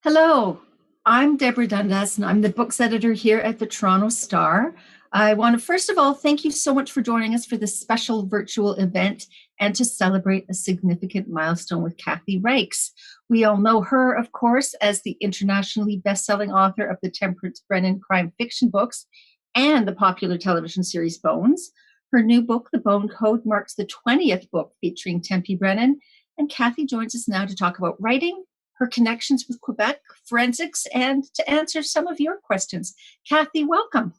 Hello, I'm Deborah Dundas, and I'm the books editor here at the Toronto Star. I want to first of all thank you so much for joining us for this special virtual event and to celebrate a significant milestone with Kathy Reichs. We all know her, of course, as the internationally best-selling author of the Temperance Brennan crime fiction books and the popular television series Bones. Her new book, The Bone Code, marks the 20th book featuring Tempe Brennan, and Kathy joins us now to talk about writing, her connections with Quebec, forensics, and to answer some of your questions. Kathy, welcome.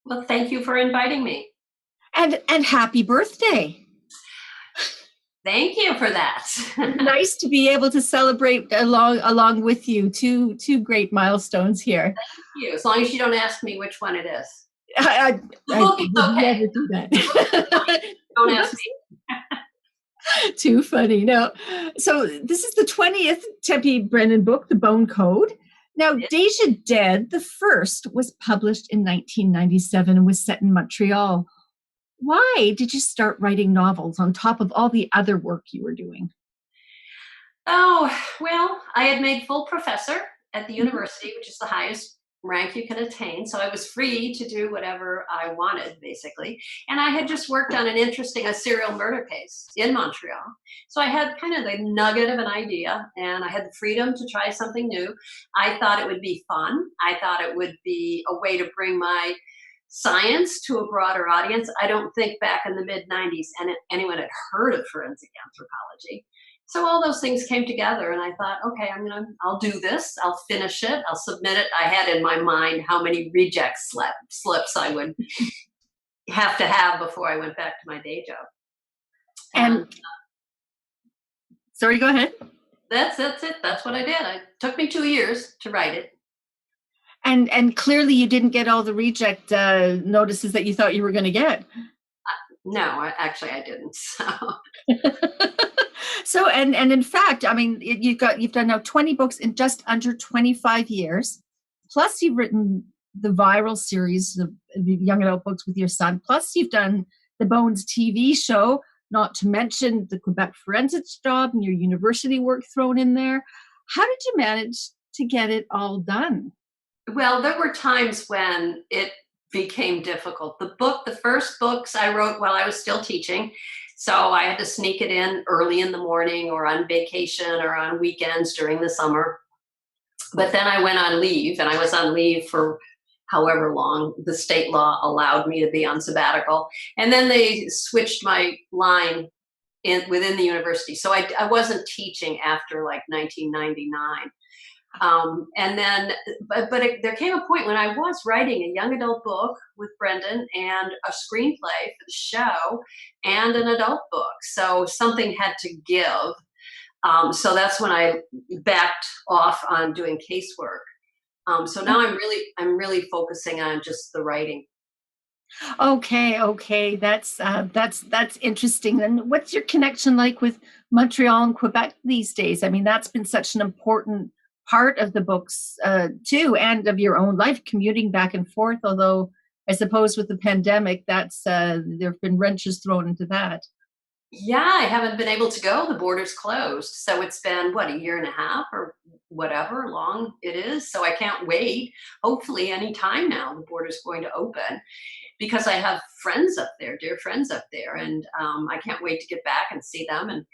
Well, thank you for inviting me. And happy birthday. Thank you for that. Nice to be able to celebrate along with you. Two great milestones here. Thank you. As long as you don't ask me which one it is. I would never do that. Don't ask me. Too funny. No. So this is the 20th Tempe Brennan book, The Bone Code. Now, Deja Dead, the first, was published in 1997 and was set in Montreal. Why did you start writing novels on top of all the other work you were doing? Oh, well, I had made full professor at the university, which is the highest rank you can attain. So I was free to do whatever I wanted, basically. And I had just worked on a serial murder case in Montreal. So I had kind of the nugget of an idea and I had the freedom to try something new. I thought it would be fun. I thought it would be a way to bring my science to a broader audience. I don't think back in the mid 90s anyone had heard of forensic anthropology. So all those things came together and I thought, okay, I'll do this. I'll finish it. I'll submit it. I had in my mind how many reject slips I would have to have before I went back to my day job. And sorry, go ahead. That's it. That's what I did. It took me 2 years to write it. And clearly you didn't get all the reject notices that you thought you were going to get. No, actually I didn't. So. So, and in fact, I mean, you've done now 20 books in just under 25 years. Plus, you've written the viral series of young adult books with your son. Plus, you've done the Bones TV show, not to mention the Quebec forensics job and your university work thrown in there. How did you manage to get it all done? Well, there were times when it became difficult. The first books I wrote while I was still teaching. So I had to sneak it in early in the morning or on vacation or on weekends during the summer. But then I went on leave and I was on leave for however long the state law allowed me to be on sabbatical. And then they switched my line within the university. So I wasn't teaching after like 1999. And then, there came a point when I was writing a young adult book with Brendan and a screenplay for the show and an adult book. So something had to give. So that's when I backed off on doing casework. So now I'm really focusing on just the writing. Okay, that's interesting. And what's your connection like with Montreal and Quebec these days? I mean, that's been such an important part of the books too, and of your own life, commuting back and forth. Although I suppose with the pandemic, that's there have been wrenches thrown into that. Yeah, I haven't been able to go. The border's closed. So it's been, what, a year and a half or whatever long it is. So I can't wait. Hopefully, any time now, the border's going to open because I have friends up there, dear friends up there. And I can't wait to get back and see them and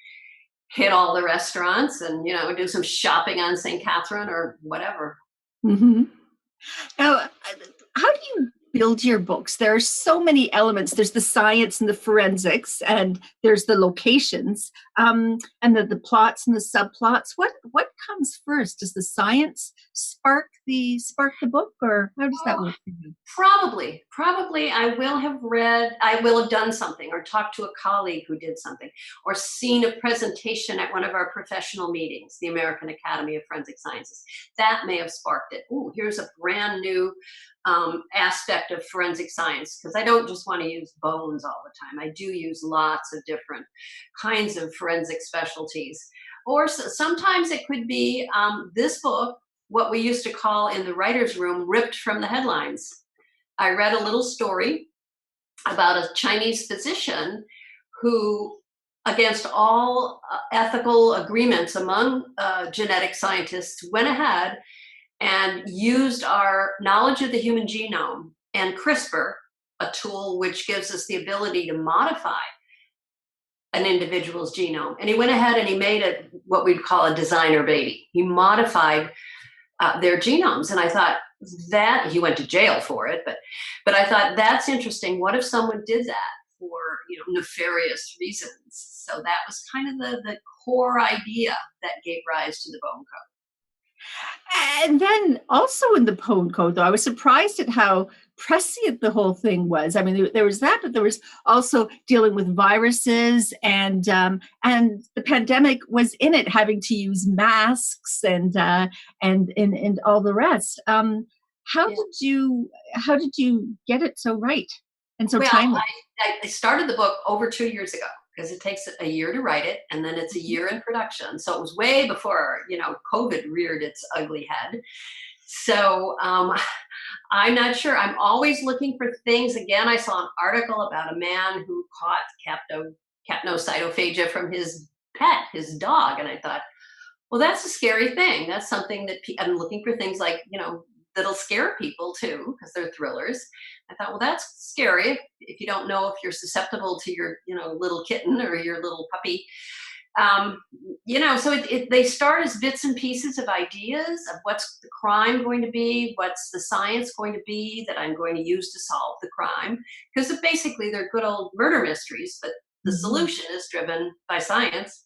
hit all the restaurants and, do some shopping on St. Catherine or whatever. Mm-hmm. Now, how do you build your books? There are so many elements. There's the science and the forensics, and there's the locations, and the plots and the subplots. What comes first? Does the science spark the book, or how does that work for you? Probably I will have done something or talked to a colleague who did something or seen a presentation at one of our professional meetings, the American Academy of Forensic Sciences. That may have sparked it. Oh, here's a brand new aspect of forensic science, because I don't just want to use bones all the time. I do use lots of different kinds of forensic specialties. Or sometimes it could be this book, what we used to call in the writer's room, ripped from the headlines. I read a little story about a Chinese physician who against all ethical agreements among genetic scientists, went ahead and used our knowledge of the human genome and CRISPR, a tool which gives us the ability to modify an individual's genome. And he went ahead and he made it what we'd call a designer baby. He modified their genomes. And I thought that he went to jail for it, but I thought that's interesting. What if someone did that for nefarious reasons? So that was kind of the core idea that gave rise to the bone code. And then also in the Bone Code, though, I was surprised at how prescient the whole thing was. I mean, there was that, but there was also dealing with viruses, and the pandemic was in it, having to use masks and all the rest. How Yeah. did you get it so right and so Well, timely? I started the book over 2 years ago because it takes a year to write it and then it's a year in production. So it was way before, COVID reared its ugly head. So I'm not sure. I'm always looking for things. Again, I saw an article about a man who caught capnocytophagia from his pet, his dog. And I thought, well, that's a scary thing. That's something that I'm looking for things like, that'll scare people too, because they're thrillers. I thought, well, that's scary if you don't know if you're susceptible to your, little kitten or your little puppy. So they start as bits and pieces of ideas of what's the crime going to be, what's the science going to be that I'm going to use to solve the crime. Because basically they're good old murder mysteries, but the solution is driven by science.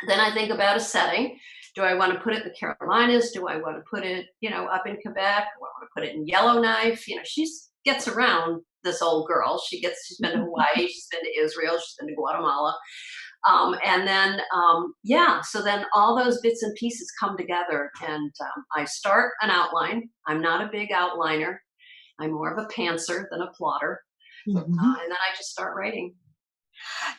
Then I think about a setting. Do I want to put it in the Carolinas? Do I want to put it, up in Quebec? Do I want to put it in Yellowknife? She gets around, this old girl. She's been to Hawaii, she's been to Israel, she's been to Guatemala. So then all those bits and pieces come together, and I start an outline. I'm not a big outliner. I'm more of a pantser than a plotter. And then I just start writing.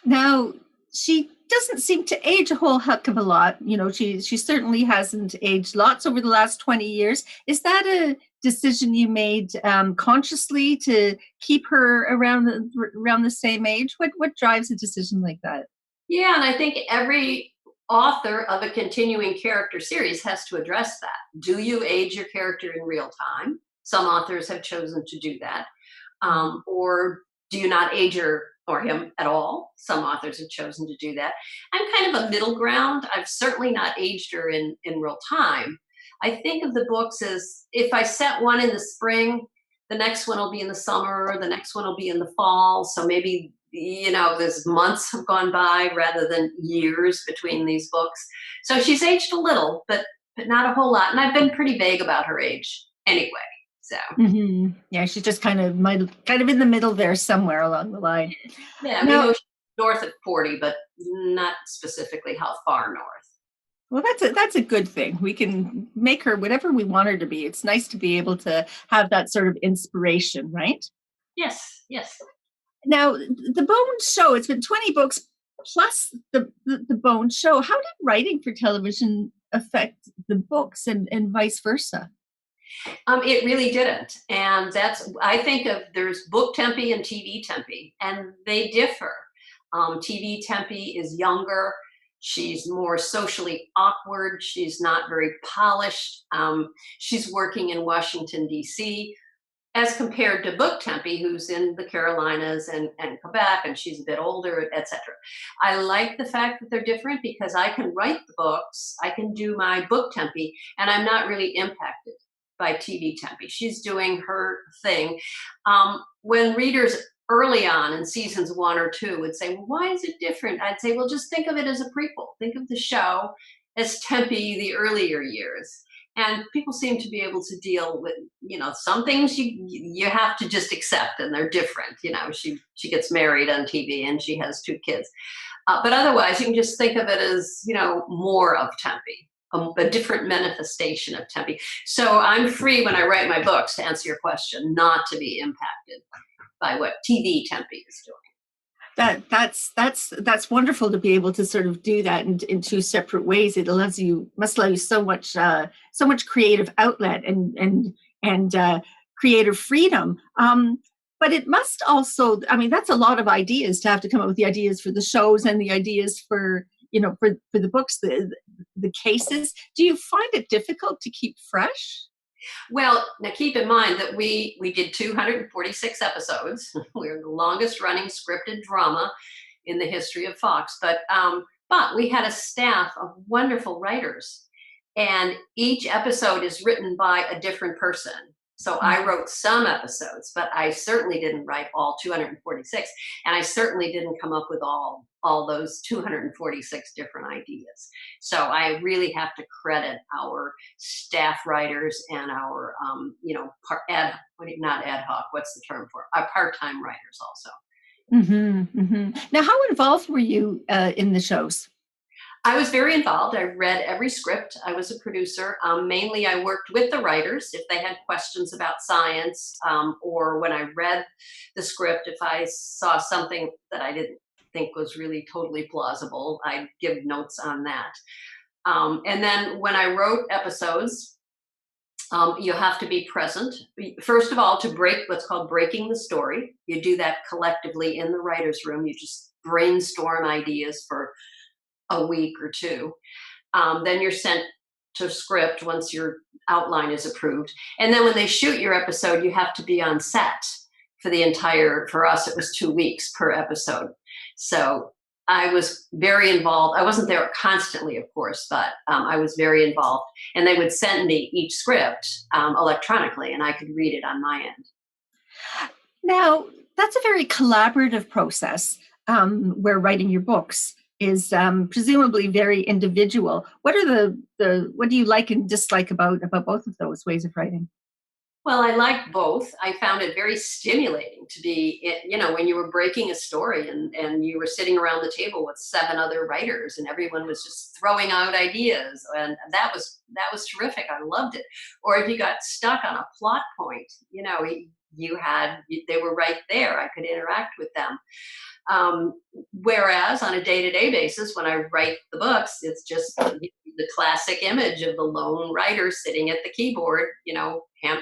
Now, she doesn't seem to age a whole heck of a lot. She certainly hasn't aged lots over the last 20 years. Is that a decision you made consciously to keep her around the same age? What drives a decision like that? Yeah, and I think every author of a continuing character series has to address that. Do you age your character in real time? Some authors have chosen to do that. Or do you not age her or him at all? Some authors have chosen to do that. I'm kind of a middle ground. I've certainly not aged her in real time. I think of the books as if I set one in the spring, the next one will be in the summer, the next one will be in the fall. So maybe, there's months have gone by rather than years between these books. So she's aged a little, but not a whole lot. And I've been pretty vague about her age anyway. So yeah, she's just kind of in the middle there somewhere along the line. Yeah, we know she's north at 40, but not specifically how far north. Well, that's a good thing. We can make her whatever we want her to be. It's nice to be able to have that sort of inspiration, right? Yes. Now, the Bone Show, it's been 20 books plus the Bone Show. How did writing for television affect the books and vice versa? It really didn't. And I think there's book Tempe and TV Tempe, and they differ. TV Tempe is younger. She's more socially awkward. She's not very polished. She's working in Washington, D.C., as compared to book Tempe, who's in the Carolinas and Quebec, and she's a bit older, etc. I like the fact that they're different because I can write the books, I can do my book Tempe, and I'm not really impacted by TV Tempe. She's doing her thing. When readers early on in seasons 1 or 2 would say, well, why is it different? I'd say, well, just think of it as a prequel. Think of the show as Tempe the earlier years. And people seem to be able to deal with, some things you have to just accept, and they're different. She gets married on TV and she has 2 kids. But otherwise, you can just think of it as, more of Tempe. A different manifestation of Tempe. So I'm free when I write my books, to answer your question, not to be impacted by what TV Tempe is doing. That's wonderful to be able to sort of do that in 2 separate ways. It must allow you so much creative outlet and creative freedom. But it must also, I mean, that's a lot of ideas to have to come up with the ideas for the shows and the ideas for, for the books, the cases. Do you find it difficult to keep fresh? Well, now keep in mind that we did 246 episodes. We're the longest running scripted drama in the history of Fox. But we had a staff of wonderful writers, and each episode is written by a different person. So I wrote some episodes, but I certainly didn't write all 246, and I certainly didn't come up with all those 246 different ideas. So I really have to credit our staff writers and our, not ad hoc. What's the term for it? Our part-time writers also. Now, how involved were you in the shows? I was very involved. I read every script. I was a producer. Mainly, I worked with the writers if they had questions about science, or when I read the script, if I saw something that I didn't think was really totally plausible, I'd give notes on that. And then when I wrote episodes, you have to be present. First of all, to break what's called breaking the story. You do that collectively in the writer's room. You just brainstorm ideas for a week or two. Then you're sent to script once your outline is approved. And then when they shoot your episode, you have to be on set for us, it was 2 weeks per episode. So I was very involved. I wasn't there constantly, of course, but I was very involved. And they would send me each script electronically, and I could read it on my end. Now, that's a very collaborative process where writing your books is presumably very individual. What are what do you like and dislike about both of those ways of writing? Well, I like both. I found it very stimulating to be, when you were breaking a story and you were sitting around the table with 7 other writers and everyone was just throwing out ideas. And that was terrific. I loved it. Or if you got stuck on a plot point, they were right there. I could interact with them. Whereas on a day-to-day basis, when I write the books, it's just the classic image of the lone writer sitting at the keyboard.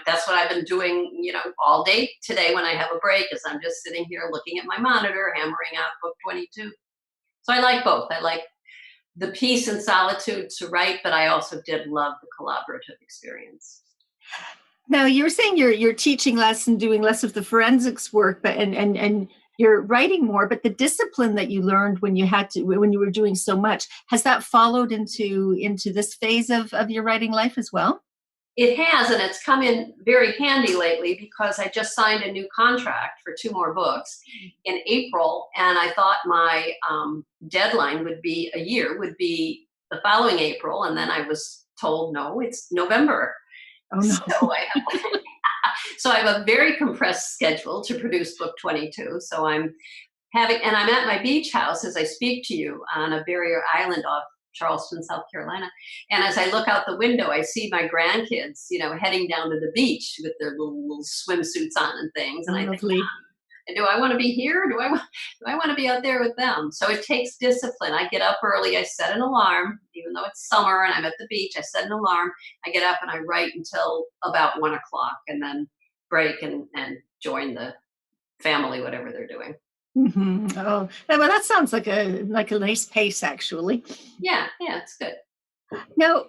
That's what I've been doing, all day today when I have a break, is I'm just sitting here looking at my monitor, hammering out book 22. So I like both. I like the peace and solitude to write, but I also did love the collaborative experience. Now, you were saying you're teaching less and doing less of the forensics work, but and you're writing more, but the discipline that you learned when you were doing so much, has that followed into this phase of your writing life as well? It has, and it's come in very handy lately because I just signed a new contract for 2 more books in April, and I thought my deadline would be the following April, and then I was told, no, it's November. Oh, no. So I have a very compressed schedule to produce book 22. So I'm at my beach house as I speak to you on a barrier island off Charleston, South Carolina. And as I look out the window, I see my grandkids, heading down to the beach with their little swimsuits on and things. And I think, do I want to be here? Do I want to be out there with them? So it takes discipline. I get up early. I set an alarm, even though it's summer and I'm at the beach. I set an alarm. I get up and I write until about 1 o'clock, and then break and join the family, whatever they're doing. Mm-hmm. Oh, well, that sounds like a nice pace, actually. Yeah, it's good. Now,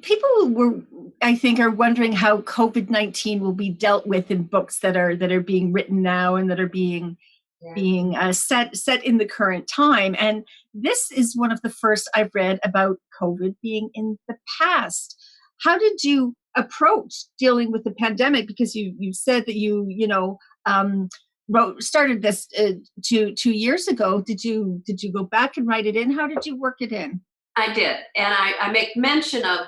people I think, are wondering how COVID-19 will be dealt with in books that are being written now and that are being set in the current time. And this is one of the first I've read about COVID being in the past. How did you approach dealing with the pandemic? Because you said that you started this 2 years ago. Did you go back and write it in? How did you work it in? I did, and I make mention of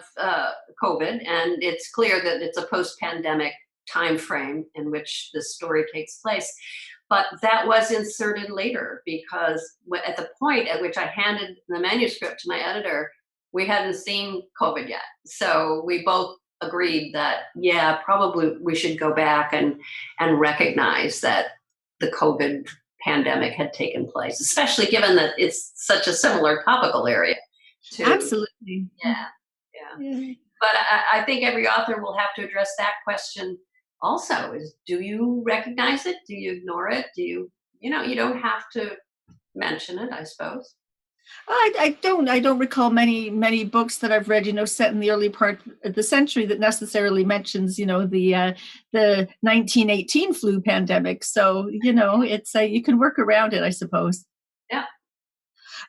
COVID, and it's clear that it's a post-pandemic time frame in which this story takes place. But that was inserted later because at the point at which I handed the manuscript to my editor, we hadn't seen COVID yet. So we both agreed that, probably we should go back and recognize that the COVID pandemic had taken place, especially given that it's such a similar topical area. Absolutely. Yeah. But I think every author will have to address that question also is, do you recognize it? Do you ignore it? Do you don't have to mention it, I suppose. I don't recall many books that I've read, set in the early part of the century that necessarily mentions, the 1918 flu pandemic. So, it's you can work around it, I suppose. Yeah.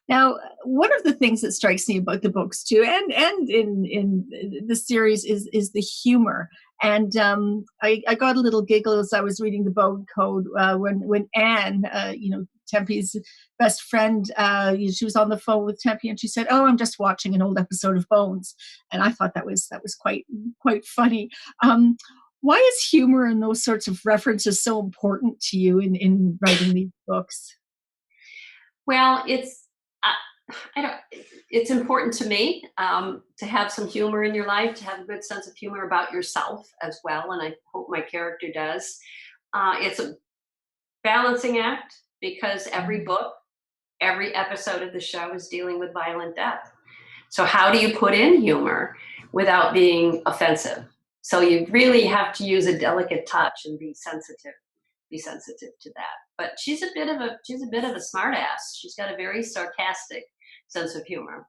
Now, one of the things that strikes me about the books too, and in the series is the humor. And I got a little giggle as I was reading the Bone Code when Anne, Tempe's best friend, she was on the phone with Tempe, and she said, "Oh, I'm just watching an old episode of Bones," and I thought that was quite funny. Why is humor and those sorts of references so important to you in writing these books? Well, I, I don't. It's important to me to have some humor in your life, to have a good sense of humor about yourself as well, and I hope my character does. It's a balancing act because every book, every episode of the show is dealing with violent death. So how do you put in humor without being offensive? So you really have to use a delicate touch and be sensitive to that. But she's a bit of a smart ass. She's got a very sarcastic sense of humor.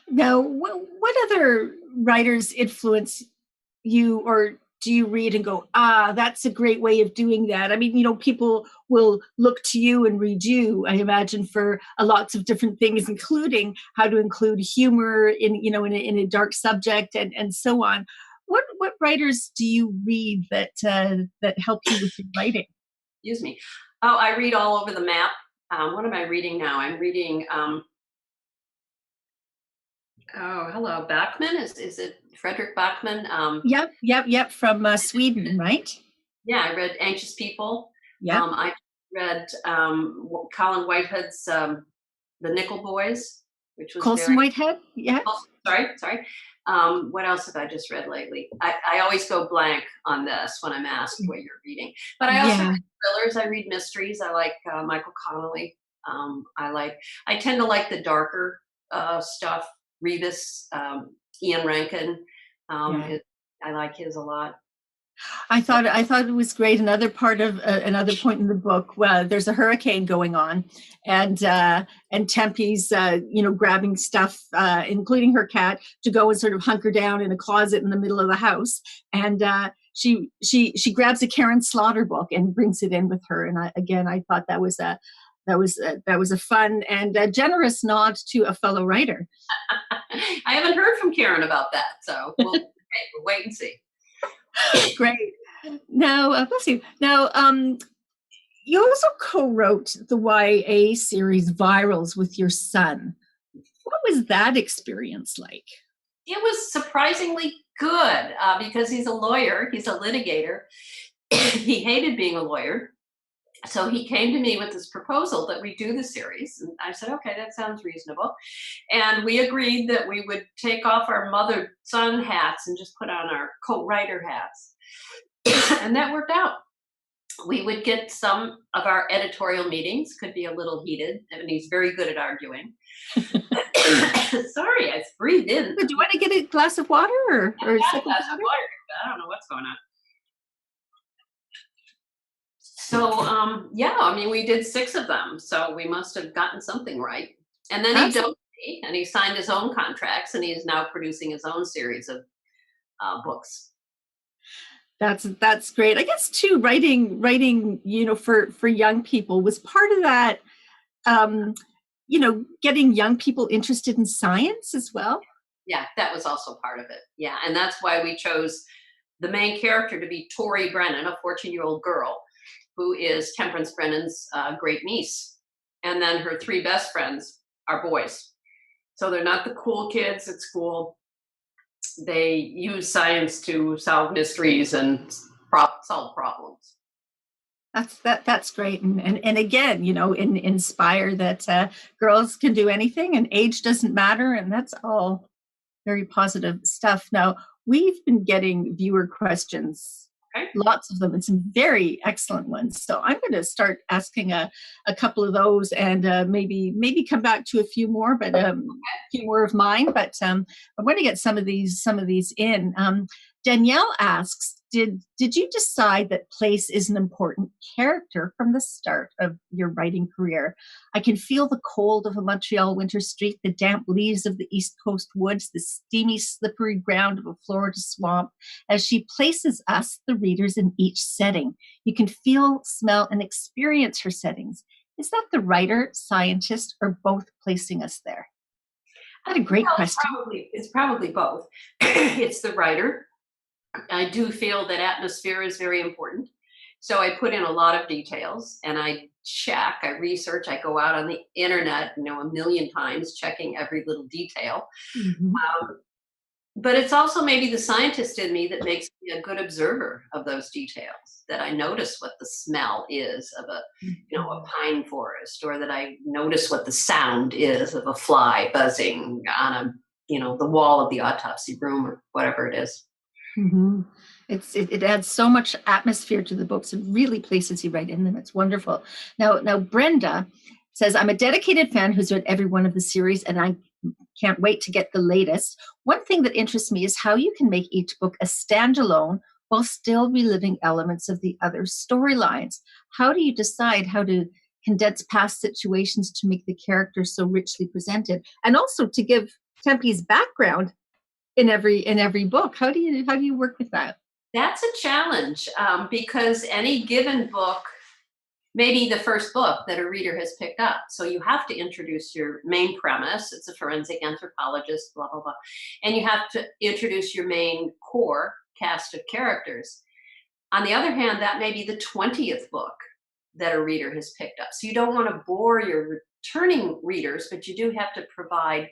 Now, what other writers influence you, or do you read and go, that's a great way of doing that? I mean, people will look to you and read you, I imagine, for lots of different things, including how to include humor in a dark subject and so on. What writers do you read that help you with your writing? Excuse me. Oh, I read all over the map. What am I reading now? I'm reading. Oh, hello, Bachman. Is it Frederick Bachman? Yep. From Sweden, right? Yeah, I read Anxious People. Yep. I read Colin Whitehead's The Nickel Boys, which was Colson very. Whitehead. Yep. Oh, sorry. What else have I just read lately? I always go blank on this when I'm asked what you're reading. But I also Yeah. read thrillers. I read mysteries. I like Michael Connelly. I tend to like the darker stuff. Rebus, Ian Rankin. Yeah. I like his a lot. I thought it was great. Another point in the book, there's a hurricane going on, and Tempe's grabbing stuff, including her cat, to go and sort of hunker down in a closet in the middle of the house, and she grabs a Karen Slaughter book and brings it in with her. And I thought that was a fun and a generous nod to a fellow writer. I haven't heard from Karen about that, so we'll wait and see. Great. Now, bless you. Now, you also co-wrote the YA series Virals with your son. What was that experience like? It was surprisingly good because he's a lawyer, he's a litigator. He hated being a lawyer. So he came to me with this proposal that we do the series. And I said, okay, that sounds reasonable. And we agreed that we would take off our mother son hats and just put on our co-writer hats. And that worked out. We would get some of our editorial meetings, could be a little heated, and he's very good at arguing. Sorry, I breathed in. Do you want to get a glass of water or a sip of water? I don't know what's going on. So, we did 6 of them. So we must have gotten something right. And then he dumped me and he signed his own contracts and he is now producing his own series of books. That's great. I guess too, writing, for young people was part of that, getting young people interested in science as well. Yeah, that was also part of it. Yeah. And that's why we chose the main character to be Tori Brennan, a 14-year-old girl who is Temperance Brennan's great niece. And then her 3 best friends are boys. So they're not the cool kids at school. They use science to solve mysteries and solve problems. That's great. And again, inspire that girls can do anything and age doesn't matter. And that's all very positive stuff. Now, we've been getting viewer questions. Okay. Lots of them and some very excellent ones. So I'm going to start asking a couple of those and maybe come back to a few more, but a few more of mine. But I'm going to get some of these in. Danielle asks, did you decide that place is an important character from the start of your writing career? I can feel the cold of a Montreal winter street, the damp leaves of the East Coast woods, the steamy, slippery ground of a Florida swamp, as she places us, the readers, in each setting. You can feel, smell, and experience her settings. Is that the writer, scientist, or both placing us there? What a great Well, question. it's probably both. It's the writer. I do feel that atmosphere is very important. So I put in a lot of details and I check, I research, I go out on the internet, a million times checking every little detail. Mhm. Um, but it's also maybe the scientist in me that makes me a good observer of those details, that I notice what the smell is of a Mhm. pine forest, or that I notice what the sound is of a fly buzzing on the wall of the autopsy room or whatever it is. Mhm. It adds so much atmosphere to the books. It really places you right in them. It's wonderful. Now Brenda says, I'm a dedicated fan who's read every one of the series, and I can't wait to get the latest. One thing that interests me is how you can make each book a standalone while still reliving elements of the other storylines. How do you decide how to condense past situations to make the characters so richly presented, and also to give Tempe's background in every book? How do you work with that? That's a challenge, because any given book may be the first book that a reader has picked up. So you have to introduce your main premise. It's a forensic anthropologist, blah, blah, blah. And you have to introduce your main core cast of characters. On the other hand, that may be the 20th book that a reader has picked up. So you don't want to bore your returning readers, but you do have to provide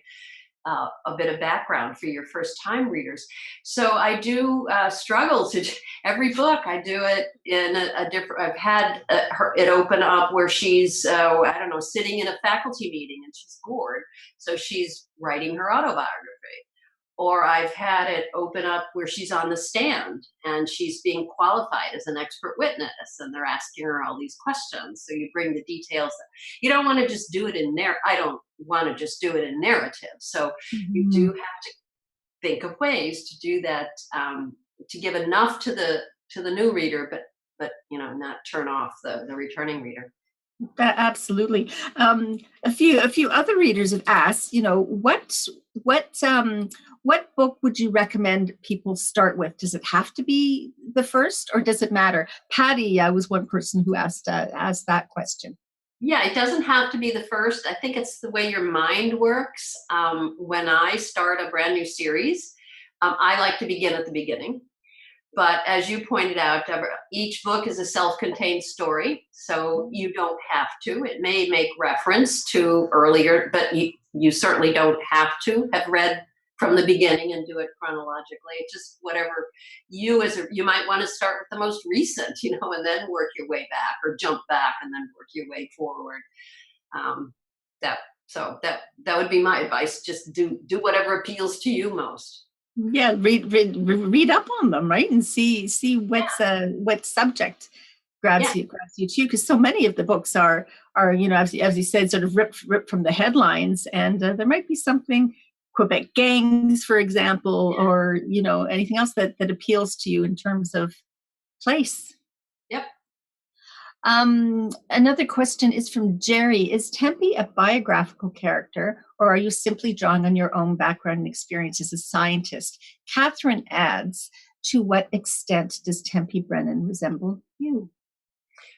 a bit of background for your first time readers. So I do struggle to every book. I do it in a different. I've had it open up where she's I don't know, sitting in a faculty meeting and she's bored, so she's writing her autobiography. Or I've had it open up where she's on the stand and she's being qualified as an expert witness and they're asking her all these questions. So you bring the details. You don't want to just do it in I don't want to just do it in narrative. So you do Mhm. have to think of ways to do that, to give enough to the new reader, but not turn off the returning reader. Absolutely. A few other readers have asked, what what book would you recommend people start with? Does it have to be the first, or does it matter? Patty was one person who asked that question. Yeah, it doesn't have to be the first. I think it's the way your mind works. When I start a brand new series, I like to begin at the beginning. But as you pointed out, Deborah, each book is a self-contained story, so you don't have to. It may make reference to earlier, but you certainly don't have to have read from the beginning and do it chronologically. It's just whatever you might want to start with the most recent, and then work your way back, or jump back and then work your way forward. Um, that that would be my advice. Just do whatever appeals to you most. Yeah, read up on them, right, and see what subject Yeah. grabs you too, because so many of the books are as you said, sort of ripped from the headlines, and there might be something, Quebec gangs, for example, or anything else that appeals to you in terms of place. Yep. Another question is from Jerry. Is Tempe a biographical character, or are you simply drawing on your own background and experience as a scientist? Catherine adds, to what extent does Tempe Brennan resemble you?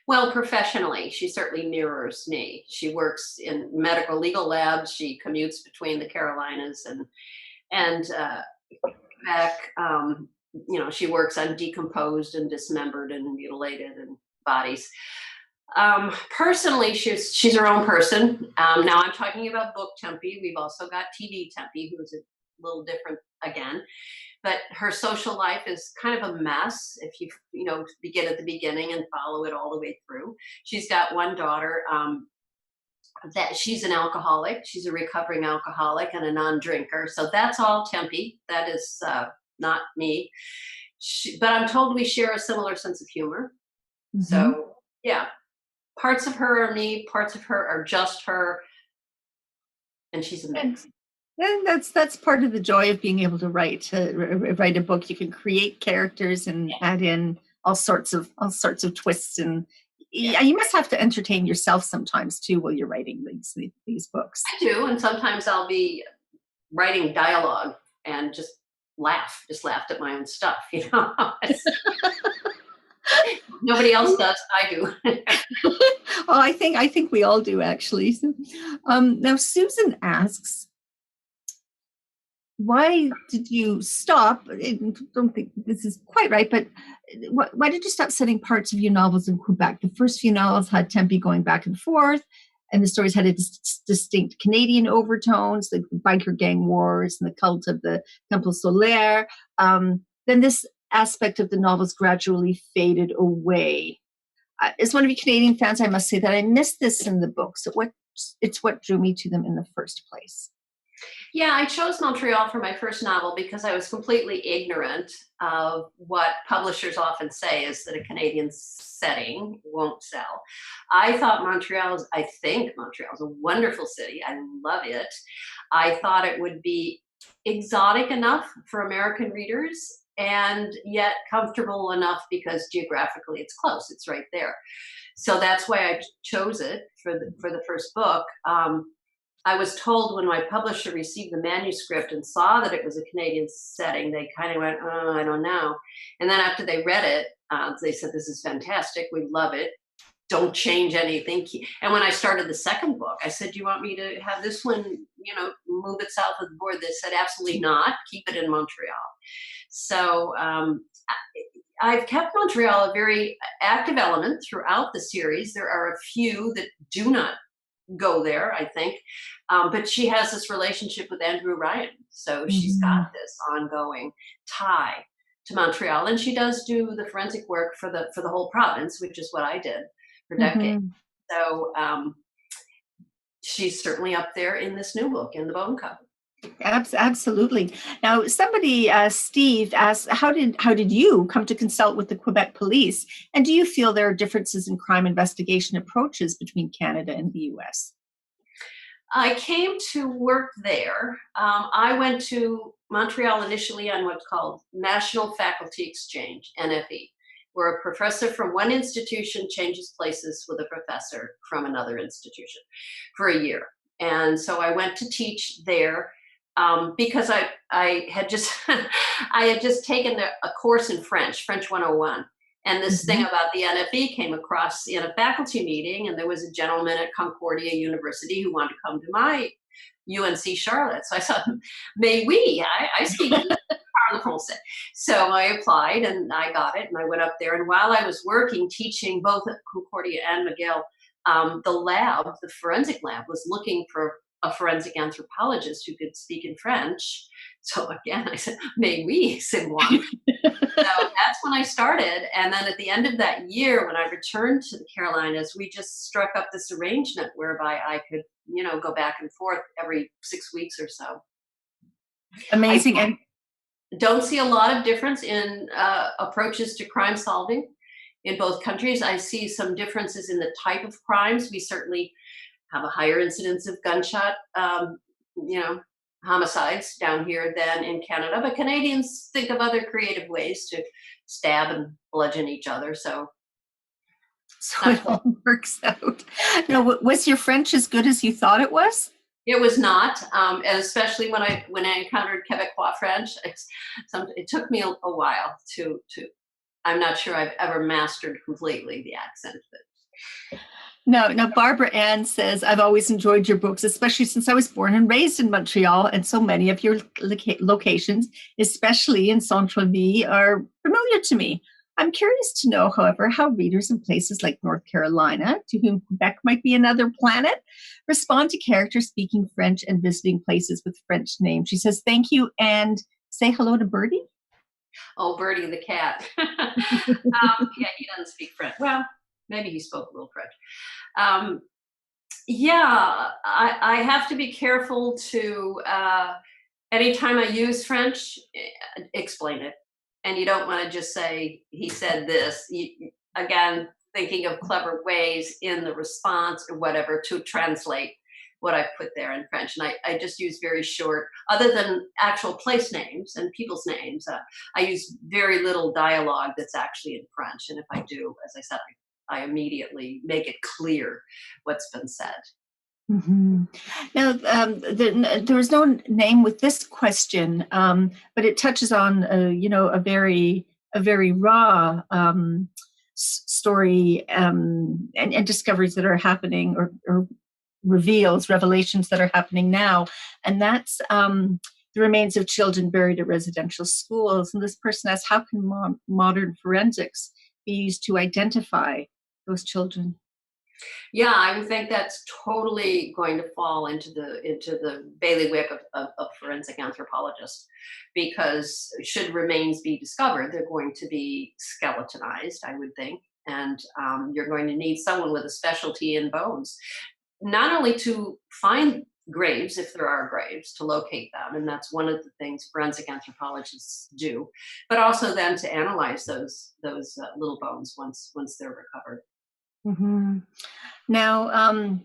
Well, professionally, she certainly mirrors me. She works in medical legal labs. She commutes between the Carolinas and Quebec. She works on decomposed and dismembered and mutilated and bodies. Personally, she's her own person. Now I'm talking about book Tempe. We've also got TV Tempe, who's a little different again. But her social life is kind of a mess if you begin at the beginning and follow it all the way through. She's got one daughter, that she's an alcoholic. She's a recovering alcoholic and a non-drinker. So that's all Tempe. That is not me. But I'm told we share a similar sense of humor. Mhm. So yeah, parts of her are me, parts of her are just her, and she's a And mix. And that's part of the joy of being able to write a book. You can create characters and add in all sorts of twists, and Yeah, yeah, you must have to entertain yourself sometimes too while you're writing these books. I do. And sometimes I'll be writing dialogue and just laughed at my own stuff, you know. Nobody else does, I do. Well, I think we all do actually. So, now Susan asks, why did you stop? I don't think this is quite right, but why did you stop setting parts of your novels in Quebec? The first few novels had Tempe going back and forth, and the stories had a distinct Canadian overtones, like the biker gang wars and the cult of the Temple Solaire. Then this aspect of the novels gradually faded away. As one of you Canadian fans, I must say that I missed this in the book. So it's what drew me to them in the first place. Yeah, I chose Montreal for my first novel because I was completely ignorant of what publishers often say is that a Canadian setting won't sell. I think Montreal is a wonderful city. I love it. I thought it would be exotic enough for American readers and yet comfortable enough because geographically it's close. It's right there. So that's why I chose it for the first book. I was told when my publisher received the manuscript and saw that it was a Canadian setting, they kind of went, "Oh, I don't know." And then after they read it, they said, "This is fantastic. We love it. Don't change anything." And when I started the second book, I said, "Do you want me to have this one, move it south of the border?" They said, "Absolutely not. Keep it in Montreal." So I've kept Montreal a very active element throughout the series. There are a few that do not go there, I think. But she has this relationship with Andrew Ryan. So she's got Mhm. this ongoing tie to Montreal. And she does do the forensic work for the whole province, which is what I did for decades. Mhm. So she's certainly up there in this new book, in the Bone Cup. Absolutely. Now, somebody, Steve, asked, how did you come to consult with the Quebec police? And do you feel there are differences in crime investigation approaches between Canada and the U.S.? I came to work there. I went to Montreal initially on what's called National Faculty Exchange, NFE, where a professor from one institution changes places with a professor from another institution for a year. And so I went to teach there because I had just I had just taken a course in French 101. And this thing Mhm. about the NFE came across in a faculty meeting, and there was a gentleman at Concordia University who wanted to come to my UNC Charlotte. So I thought, may we? I speak parle français. So I applied and I got it, and I went up there. And while I was working, teaching both at Concordia and McGill, the forensic lab, was looking for a forensic anthropologist who could speak in French. So again, I said, may we, c'est moi. So that's when I started. And then at the end of that year, when I returned to the Carolinas, we just struck up this arrangement whereby I could, go back and forth every 6 weeks or so. I Amazing. And don't see a lot of difference in approaches to crime solving in both countries. I see some differences in the type of crimes. We certainly have a higher incidence of gunshot, you know, homicides down here than in Canada. But Canadians think of other creative ways to stab and bludgeon each other. So so not it quite. all works out. Now, was your French as good as you thought it was? It was not, and especially when I encountered Quebecois French, it took me a while to. I'm not sure I've ever mastered completely the accent, but No, now Barbara Ann says, I've always enjoyed your books, especially since I was born and raised in Montreal, and so many of your locations, especially in Centre-Ville, are familiar to me. I'm curious to know, however, how readers in places like North Carolina, to whom Quebec might be another planet, respond to characters speaking French and visiting places with French names. She says, thank you, and say hello to Birdie. oh, Bertie the cat. Yeah, he doesn't speak French. Well, maybe he spoke a little French. Um, yeah, I have to be careful to anytime I use French, explain it. And you don't want to just say he said this. Again, thinking of clever ways in the response or whatever to translate what I put there in French. And I just use very short, other than actual place names and people's names, I use very little dialogue that's actually in French. And if I do, as I said, I immediately make it clear what's been said. Mhm. Now, there was no name with this question, but it touches on, a very raw story, and discoveries that are happening, or revelations that are happening now, and that's the remains of children buried at residential schools. And this person asks, how can modern forensics be used to identify those children? Yeah, I would think that's totally going to fall into the bailiwick of forensic anthropologists, because should remains be discovered, they're going to be skeletonized, I would think, and you're going to need someone with a specialty in bones, not only to find graves, if there are graves, to locate them, and that's one of the things forensic anthropologists do, but also then to analyze those little bones once they're recovered. Hmm. Now,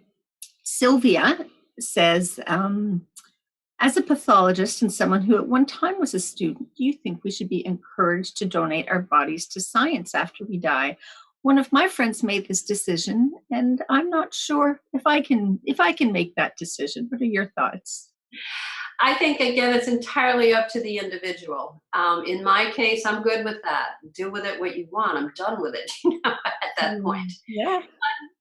Sylvia says, as a pathologist and someone who at one time was a student, do you think we should be encouraged to donate our bodies to science after we die? One of my friends made this decision, and I'm not sure if I can make that decision. What are your thoughts? I think again, it's entirely up to the individual. In my case, I'm good with that. Do with it what you want. I'm done with it. At that point, Yeah.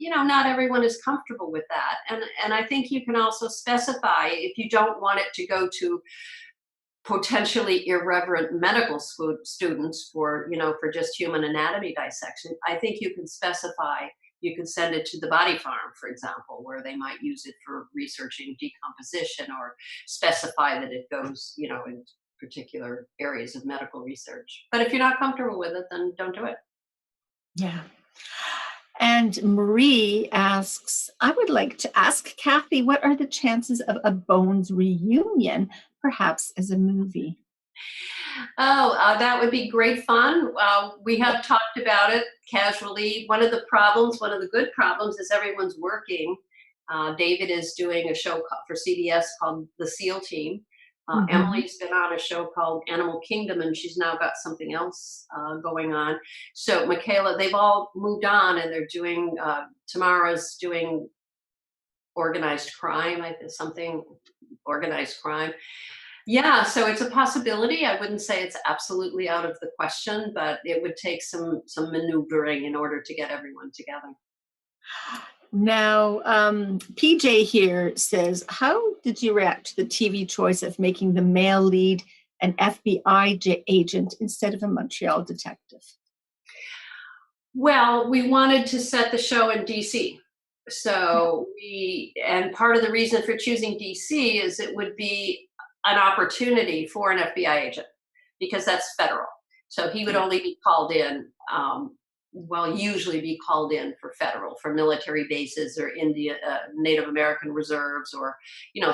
not everyone is comfortable with that, and I think you can also specify if you don't want it to go to potentially irreverent medical school students for just human anatomy dissection. I think you can specify, you can send it to the body farm, for example, where they might use it for researching decomposition, or specify that it goes in particular areas of medical research. But if you're not comfortable with it, then don't do it. Yeah. And Marie asks, I would like to ask Kathy, what are the chances of a Bones reunion, perhaps as a movie? Oh, that would be great fun. We have talked about it casually. One of the good problems is everyone's working. David is doing a show for CBS called The SEAL Team. Mhm. Emily's been on a show called Animal Kingdom, and she's now got something else going on. So Michaela, they've all moved on, and they're doing. Tamara's doing organized crime. I think something organized crime. Yeah, so it's a possibility. I wouldn't say it's absolutely out of the question, but it would take some maneuvering in order to get everyone together. Now, PJ here says, how did you react to the TV choice of making the male lead an FBI agent instead of a Montreal detective? Well, we wanted to set the show in DC. Yeah. And part of the reason for choosing DC is it would be an opportunity for an FBI agent, because that's federal. So he would Yeah. only be called in, usually be called in for federal, for military bases or Native American reserves, or,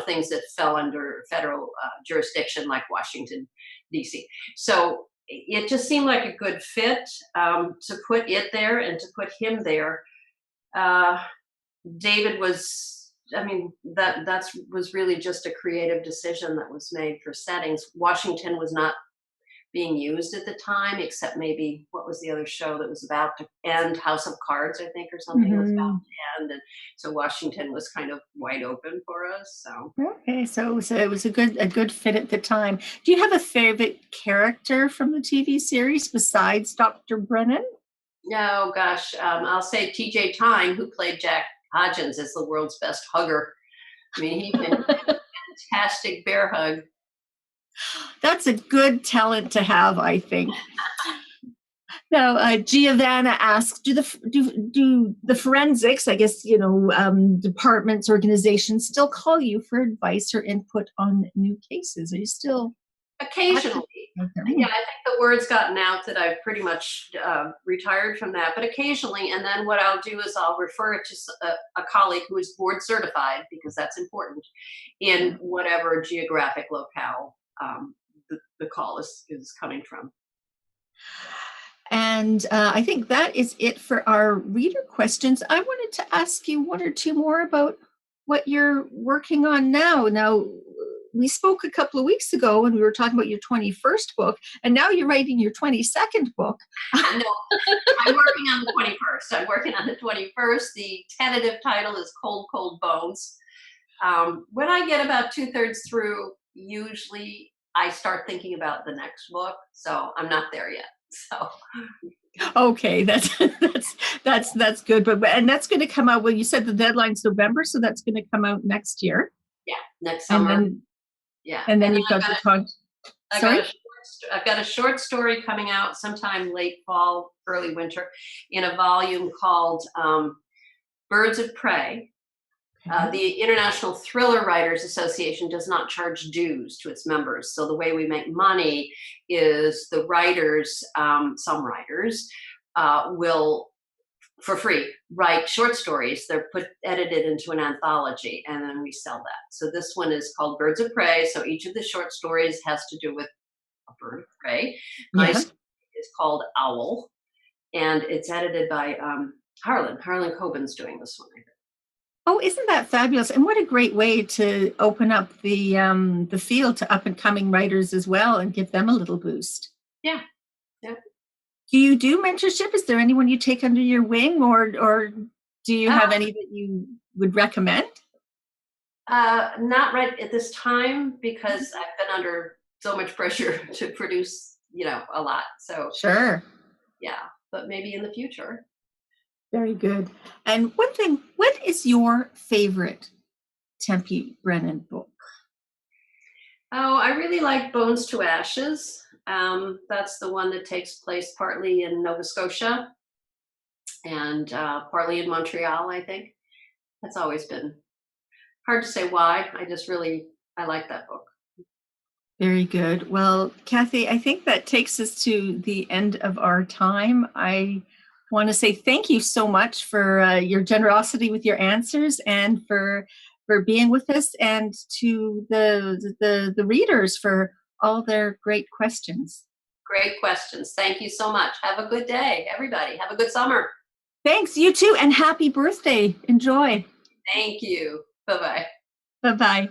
things that fell under federal jurisdiction like Washington, D.C. So it just seemed like a good fit to put it there and to put him there. Uh, David was, I mean, that's was really just a creative decision that was made for settings. Washington was not being used at the time, except maybe what was the other show that was about to end? House of Cards, I think, or something was about Mhm. to end, and so Washington was kind of wide open for us. So, Okay, so it was a good fit at the time. Do you have a favorite character from the TV series besides Dr. Brennan? no, gosh, I'll say T.J. Tyne, who played Jack Hodgins, is the world's best hugger. I mean, he can fantastic bear hug. That's a good talent to have, I think. Now, Giovanna asks, do the forensics, I guess, departments, organizations still call you for advice or input on new cases? Are you still active? Occasionally. Okay. Yeah, I think the word's gotten out that I've pretty much retired from that, but occasionally. And then what I'll do is I'll refer it to a colleague who is board certified, because that's important in whatever geographic locale the call is coming from. And I think that is it for our reader questions. I wanted to ask you one or two more about what you're working on now. Now, we spoke a couple of weeks ago and we were talking about your 21st book, and now you're writing your 22nd book. No, I'm working on the 21st. I'm working on the 21st. The tentative title is Cold, Cold Bones. When I get about 2/3 through, usually I start thinking about the next book. So I'm not there yet. So Okay, that's good. But and that's going to come out. Well, you said the deadline's November, so that's going to come out next year. yeah, next And summer. then Yeah. and then you've got the con. Sorry? I've got a short story coming out sometime late fall, early winter, in a volume called Birds of Prey. The International Thriller Writers Association does not charge dues to its members. So the way we make money is the writers, some writers, will, for free, write short stories. They're edited into an anthology, and then we sell that. So this one is called Birds of Prey. So each of the short stories has to do with a bird of prey. My story is called Owl, and it's edited by Harlan Coben's doing this one, I think. Oh, isn't that fabulous? And what a great way to open up the field to up and coming writers as well and give them a little boost. Yeah. Yeah. Do you do mentorship? Is there anyone you take under your wing, or do you have any that you would recommend? Not right at this time, because I've been under so much pressure to produce, a lot. So Sure. yeah, but maybe in the future. Very good. And one thing, what is your favorite Tempe Brennan book? Oh, I really like Bones to Ashes. That's the one that takes place partly in Nova Scotia and partly in Montreal, I think. That's always been hard to say why. I like that book. Very good. Well, Kathy, I think that takes us to the end of our time. I want to say thank you so much for your generosity with your answers, and for being with us, and to the readers for all their great questions. Great questions. Thank you so much. Have a good day, everybody. Have a good summer. Thanks, you too, and happy birthday. Enjoy. Thank you. Bye-bye. Bye-bye.